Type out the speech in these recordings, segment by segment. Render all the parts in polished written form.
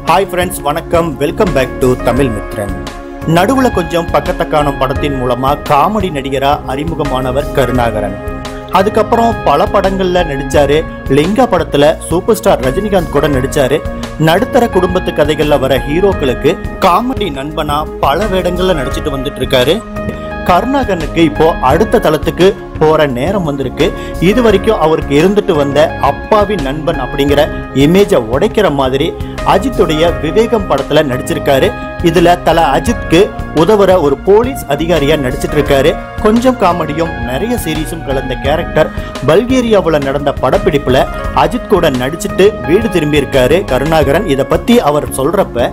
Hi friends, வணக்கம். Welcome back to Tamil Mithran. நடுவுல கொஞ்சம் பக்கத்த காணும் படத்தின் மூலமா காமெடி நடிகரா அறிமுகமானவர் கருணாகரன். அதுக்கப்புறம் பல படங்கள்ல நடிச்சாரு. லிங்கா படத்துல சூப்பர் ஸ்டார் ரஜினிகாந்த் கூட நடிச்சாரு. நடுத்தர குடும்பத்து கதைகள்ல வர ஹீரோக்களுக்கு காமெடி நண்பனா பல வேடங்கள்ல நடிச்சிட்டு வந்துட்டு இருக்காரு. கருணாகரனுக்கு இப்போ அடுத்த தளத்துக்கு போற நேரம் வந்திருக்கு. இது வரைக்கும் அவருக்கு இருந்துட்டு வந்த அப்பாவி நண்பன் அப்படிங்கிற இமேஜை உடைக்கிற மாதிரி அஜித்துடைய விவேகம் படத்துல நடிச்சிருக்காரு. இதுல தல அஜித்க்கு உதவுற ஒரு போலீஸ் அதிகாரியா நடிச்சிட்டு இருக்காரு. கொஞ்சம் காமெடியும் நிறைய சீரியஸும் கலந்த கேரக்டர். பல்கேரியாவுல நடந்த படப்பிடிப்புல அஜித் கூட நடிச்சிட்டு வீடு திரும்பி இருக்காரு கருணாகரன். இதை பத்தி அவர் சொல்றப்ப,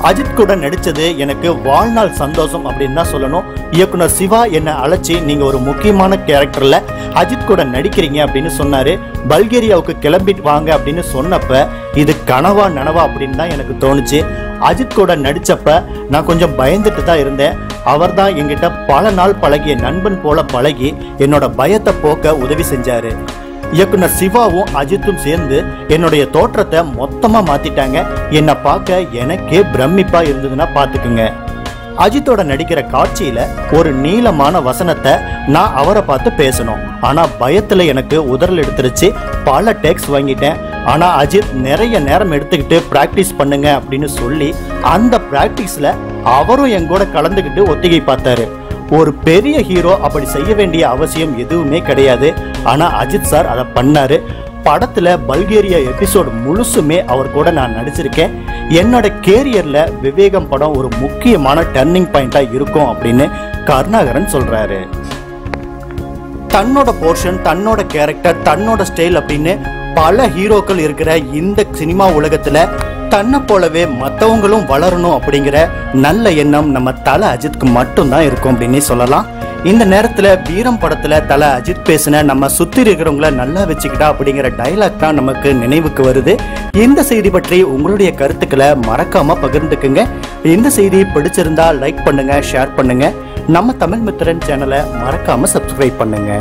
அஜித் கூட நடிச்சது எனக்கு வாழ்நாள் சந்தோஷம் அப்படின்னு தான் சொல்லணும். இயக்குனர் சிவா என்னை அழைச்சி நீங்க ஒரு முக்கியமான கேரக்டர்ல அஜித் கூட நடிக்கிறீங்க அப்படின்னு சொன்னாரு. பல்கேரியாவுக்கு கிளம்பிட்டு வாங்க அப்படின்னு சொன்னப்ப இது கனவா நனவா அப்படின்னு தான் எனக்கு தோணுச்சு. அஜித் கூட நடிச்சப்ப நான் கொஞ்சம் பயந்துட்டு தான் இருந்தேன். அவர் தான் என்கிட்ட பல நாள் பழகிய நண்பன் போல பழகி என்னோட பயத்தை போக்க உதவி செஞ்சாரு. இயக்குனர் சிவாவும் அஜித்தும் சேர்ந்து என்னுடைய தோற்றத்தை மொத்தமா மாத்திட்டாங்க. என்னை பார்க்க எனக்கே பிரமிப்பா இருந்ததுன்னா பாத்துக்குங்க. அஜித்தோட நடிக்கிற காட்சியில ஒரு நீளமான வசனத்தை நான் அவரை பார்த்து பேசணும். ஆனா பயத்துல எனக்கு உதறல் எடுத்துருச்சு. பல டேக்ஸ் வாங்கிட்டேன். ஆனா அஜித் நிறைய நேரம் எடுத்துக்கிட்டு பிராக்டிஸ் பண்ணுங்க அப்படின்னு சொல்லி அந்த பிராக்டிஸ்ல அவரும் எங்கூட கலந்துக்கிட்டு ஒத்திகை பார்த்தாரு. ஒரு பெரிய ஹீரோ அப்படி செய்ய வேண்டிய அவசியம் எதுவுமே கிடையாது. ஆனா அஜித் சார் அதை பண்ணாரு. படத்துல பல்கேரியா எபிசோடு முழுசுமே அவர் கூட நான் நடிச்சிருக்கேன். என்னோட கேரியர்ல விவேகம் படம் ஒரு முக்கியமான டர்னிங் பாயிண்டா இருக்கும் அப்படின்னு கருணாகரன் சொல்றாரு. தன்னோட போர்ஷன், தன்னோட கேரக்டர், தன்னோட ஸ்டைல் அப்படின்னு பல ஹீரோக்கள் இருக்கிற இந்த சினிமா உலகத்துல தன்னை போலவே மற்றவங்களும் வளரணும் அப்படிங்கிற நல்ல எண்ணம் நம்ம தல அஜித்க்கு மட்டும்தான் இருக்கும் அப்படின்னு சொல்லலாம். இந்த நேரத்துல வீரம் படத்துல தல அஜித் பேசின நம்ம சுத்தி இருக்கிறவங்கள நல்லா வச்சுக்கிட்டா அப்படிங்கிற டைலாக் தான் நமக்கு நினைவுக்கு வருது. இந்த செய்தி பற்றி உங்களுடைய கருத்துக்களை மறக்காம பகிர்ந்துக்குங்க. இந்த செய்தி பிடிச்சிருந்தா லைக் பண்ணுங்க, ஷேர் பண்ணுங்க. நம்ம தமிழ் மித்ரன் சேனலை மறக்காம சப்ஸ்கிரைப் பண்ணுங்க.